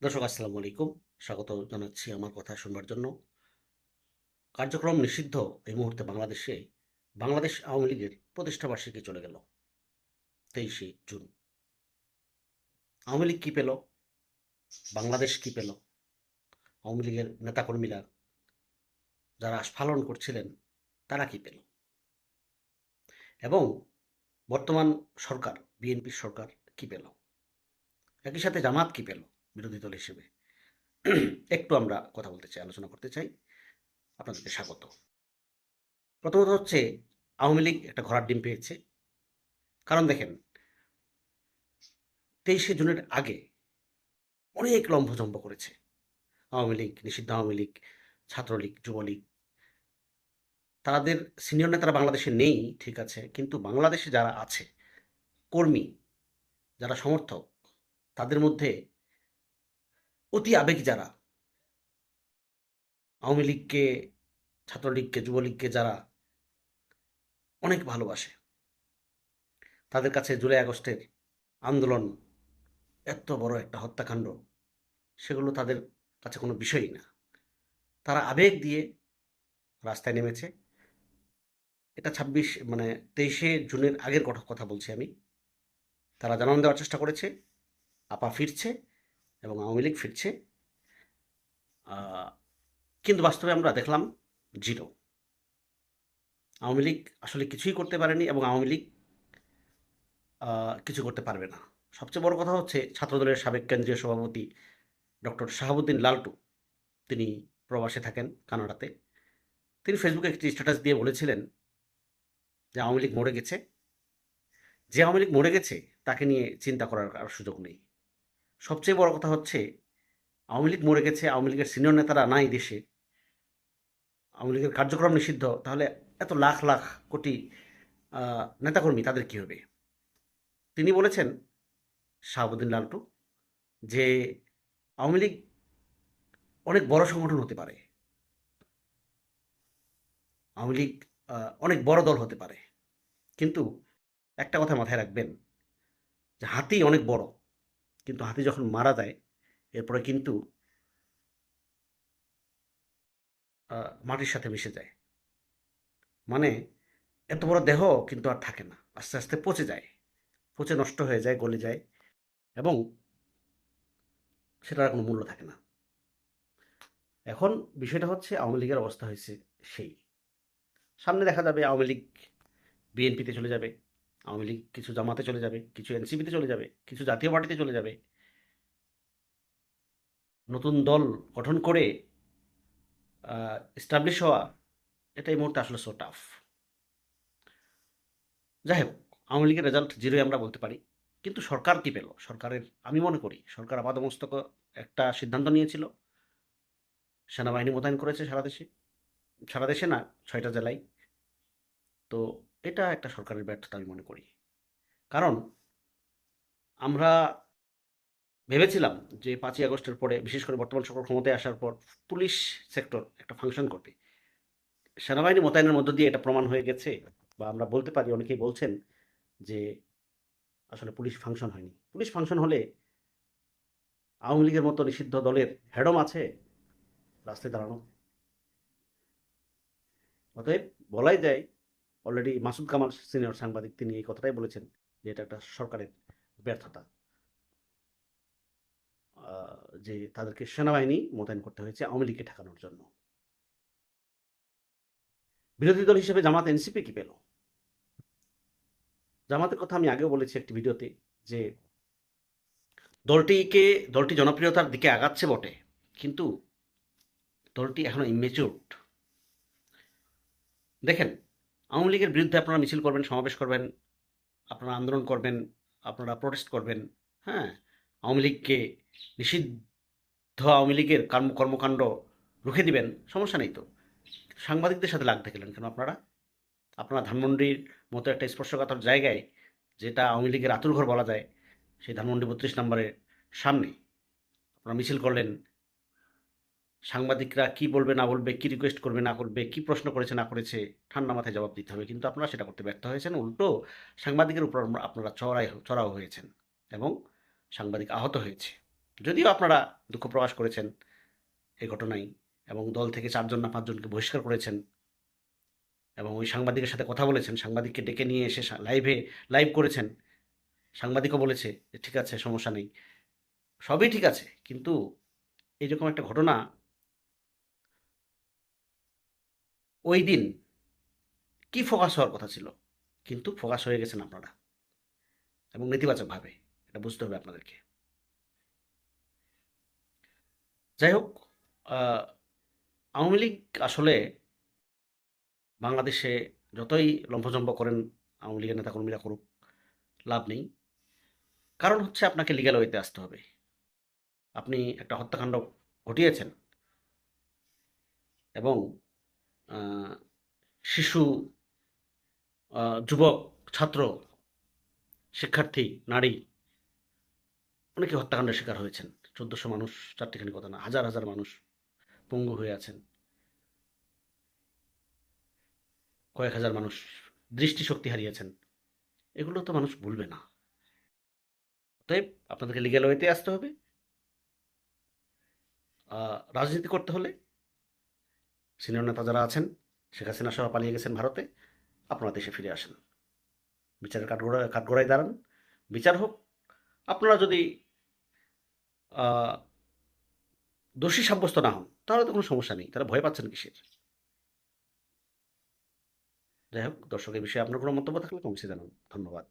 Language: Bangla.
দর্শক আসসালামু আলাইকুম। স্বাগত জানাচ্ছি আমার কথা শুনবার জন্য। কার্যক্রম নিষিদ্ধ এই মুহূর্তে বাংলাদেশে বাংলাদেশ আওয়ামী লীগের প্রতিষ্ঠাবার্ষিকী চলে গেল 23শে জুন। আওয়ামী লীগ কী পেল? বাংলাদেশ কী পেল? আওয়ামী লীগের নেতাকর্মীরা যারা আস্ফালন করছিলেন তারা কী পেল? এবং বর্তমান সরকার বিএনপির সরকার কী পেল? একই সাথে জামাত কী পেল বিরোধী দল হিসেবে? একটু আমরা কথা বলতে চাই, আলোচনা করতে চাই। আপনাদেরকে স্বাগত। প্রথমত হচ্ছে আওয়ামী লীগ একটা ঘোড়ার ডিম পেয়েছে। কারণ দেখেন 23শে জুনের আগে অনেক লম্ফঝম্প করেছে আওয়ামী লীগ, নিষিদ্ধ আওয়ামী লীগ, ছাত্রলীগ, যুবলীগ। তাদের সিনিয়র নেতারা বাংলাদেশে নেই, ঠিক আছে, কিন্তু বাংলাদেশে যারা আছে কর্মী, যারা সমর্থক, তাদের মধ্যে অতি আবেগী যারা আওয়ামী লীগকে, ছাত্রলীগকে, যুবলীগকে যারা অনেক ভালোবাসে, তাদের কাছে জুলাই আগস্টের আন্দোলন এত বড় একটা হত্যাকাণ্ড, সেগুলো তাদের কাছে কোনো বিষয়ই না। তারা আবেগ দিয়ে রাস্তায় নেমেছে। এটা 23শে জুনের আগের কথা বলছি আমি। তারা জানান দেওয়ার চেষ্টা করেছে আপা ফিরছে এবং আওয়ামী লীগ ফিরছে। কিন্তু বাস্তবে আমরা দেখলাম জিরো। আওয়ামী লীগ আসলে কিছুই করতে পারেনি এবং আওয়ামী লীগ কিছু করতে পারবে না। সবচেয়ে বড় কথা হচ্ছে ছাত্রদলের সাবেক কেন্দ্রীয় সভাপতি ডক্টর শাহাবুদ্দিন লালটু, তিনি প্রবাসে থাকেন কানাডাতে। তিনি ফেসবুকে একটি স্ট্যাটাস দিয়ে বলেছিলেন যে আওয়ামী লীগ মরে গেছে। যে আওয়ামী লীগ মরে গেছে তাকে নিয়ে চিন্তা করার আর সুযোগ নেই। সবচেয়ে বড় কথা হচ্ছে আওয়ামী লীগ মরে গেছে, আওয়ামী লীগের সিনিয়র নেতারা নাই দেশে, আওয়ামী লীগের কার্যক্রম নিষিদ্ধ, তাহলে এত লাখ লাখ কোটি নেতাকর্মী তাদের কী হবে? তিনি বলেছেন, শাহাবুদ্দিন লালটু, যে আওয়ামী লীগ অনেক বড় সংগঠন হতে পারে, আওয়ামী লীগ অনেক বড় দল হতে পারে, কিন্তু একটা কথা মাথায় রাখবেন যে হাতি অনেক বড়, কিন্তু হাতি যখন মারা যায় এরপরে কিন্তু মাটির সাথে মিশে যায়। মানে এত বড় দেহ কিন্তু আর থাকে না, আস্তে আস্তে পচে যায়, পচে নষ্ট হয়ে যায়, গলে যায় এবং সেটার আর কোনো মূল্য থাকে না। এখন বিষয়টা হচ্ছে আওয়ামী লীগের অবস্থা হয়েছে সেই। সামনে দেখা যাবে আওয়ামী লীগ বিএনপিতে চলে যাবে, আওয়ামী লীগ কিছু জামাতে চলে যাবে, কিছু এনসিপিতে চলে যাবে, কিছু জাতীয় পার্টিতে চলে যাবে। নতুন দল গঠন করে এস্টাবলিশ হওয়া, এটা এই মুহূর্তে আসলে সো টাফ। যাই হোক, আওয়ামী লীগের রেজাল্ট জিরোই আমরা বলতে পারি। কিন্তু সরকার কী পেল? সরকারের, আমি মনে করি সরকার আপাদমস্তক একটা সিদ্ধান্ত নিয়েছিল, সেনাবাহিনী মোতায়েন করেছে সারা দেশে, সারা দেশে না, 6টা জেলায়। তো এটা একটা সরকারের ব্যর্থতা আমি মনে করি। কারণ আমরা ভেবেছিলাম যে 5ই আগস্টের পরে, বিশেষ করে বর্তমান সরকার ক্ষমতায় আসার পর, পুলিশ সেক্টর একটা ফাংশন করবে। সেনাবাহিনী মোতায়েনের মধ্য দিয়ে এটা প্রমাণ হয়ে গেছে, বা আমরা বলতে পারি, অনেকেই বলছেন যে আসলে পুলিশ ফাংশন হয়নি। পুলিশ ফাংশন হলে আওয়ামী লীগের মতো নিষিদ্ধ দলের হেডম আছে রাস্তায় দাঁড়ানো? অতএব বলাই যায়, অলরেডি মাসুদ কামাল সিনিয়র সাংবাদিক, তিনি এই কথাটাই বলেছেন যে এটা একটা সরকারের ব্যর্থতা, যে তাদেরকে সেনাবাহিনী মোতায়েন করতে হয়েছে আওয়ামী লীগকে ঠেকানোর জন্য। বিরোধী দল হিসেবে জামাত এনসিপি কি পেল? জামাতের কথা আমি আগেও বলেছি একটি ভিডিওতে, যে দলটি জনপ্রিয়তার দিকে আগাচ্ছে বটে, কিন্তু দলটি এখনো ইমেচুরড। দেখেন, আওয়ামী লীগের বিরুদ্ধে আপনারা মিছিল করবেন, সমাবেশ করবেন, আপনারা আন্দোলন করবেন, আপনারা প্রোটেস্ট করবেন, হ্যাঁ, আওয়ামী লীগকে নিষিদ্ধ আওয়ামী লীগের কর্মকাণ্ড রুখে দিবেন, সমস্যা নেই তো। সাংবাদিকদের সাথে লাগতে গেলেন কেন আপনারা? আপনারা ধানমন্ডির মতো একটা স্পর্শকাতর জায়গায়, যেটা আওয়ামী লীগের আঁতুড়ঘর বলা যায়, সেই ধানমন্ডি 32 নম্বরের সামনে আপনারা মিছিল করলেন। সাংবাদিকরা কি বলবে না বলবে, কি রিকোয়েস্ট করবে না করবে, কি প্রশ্ন করেছে না করেছে, ঠান্ডা মাথায় জবাব দিতে হবে, কিন্তু আপনারা সেটা করতে ব্যর্থ হয়েছেন। উল্টো সাংবাদিকের উপর আপনারা চড়াও হয়েছেন এবং সাংবাদিক আহত হয়েছে। যদিও আপনারা দুঃখ প্রকাশ করেছেন এই ঘটনায় এবং দল থেকে ৪ জন না ৫ জনকে বহিষ্কার করেছেন এবং ওই সাংবাদিকের সাথে কথা বলেছেন। সাংবাদিককে ডেকে নিয়ে এসে লাইভ করেছেন। সাংবাদিকও বলেছে যে, "ঠিক আছে, সমস্যা নেই।" সবই ঠিক আছে। কিন্তু এইরকম একটা ঘটনা ওইদিন কি ফোকাস হওয়ার কথা ছিল? কিন্তু ফোকাস হয়ে গেছেন আপনারা এবং নেতিবাচকভাবে। এটা বুঝতে হবে আপনাদেরকে। যাই হোক, আ আওয়ামী লীগ আসলে বাংলাদেশে যতই লম্পঝম্প করেন আওয়ামী লীগের নেতাকর্মীরা করুক, লাভ নেই। কারণ হচ্ছে আপনাকে লিগ্যাল ওয়েতে আসতে হবে। আপনি একটা হত্যাকাণ্ড ঘটিয়েছেন এবং আ শিশু, যুবক, ছাত্র, শিক্ষার্থী, নারী অনেকে হত্যাকাণ্ডের শিকার হয়েছেন। ১৪০০ মানুষ চারটিখানি কথা না, হাজার, হাজার মানুষ পঙ্গু হয়ে আছেন। কয়েক হাজার মানুষ দৃষ্টিশক্তি হারিয়েছেন। এগুলো তো মানুষ ভুলবে না। অতএব আপনাদেরকে লিগ্যাল ওয়েতে আসতে হবে। রাজনীতি করতে হলে সিনিয়র নেতা যারা আছেন, শেখ হাসিনা সহ পালিয়ে গেছেন ভারতে, আপনারা দেশে ফিরে আসেন। বিচারের কাঠগড়ায় দাঁড়ান। বিচার হোক। আপনারা যদি আ দোষী সাব্যস্ত না হন, তাহলে তো কোনো সমস্যা নেই। তাহলে ভয় পাচ্ছেন কিসের? যাই হোক, দর্শক, এই বিষয়ে আপনার কোনো মন্তব্য থাকলে কমেন্টসে জানান। ধন্যবাদ।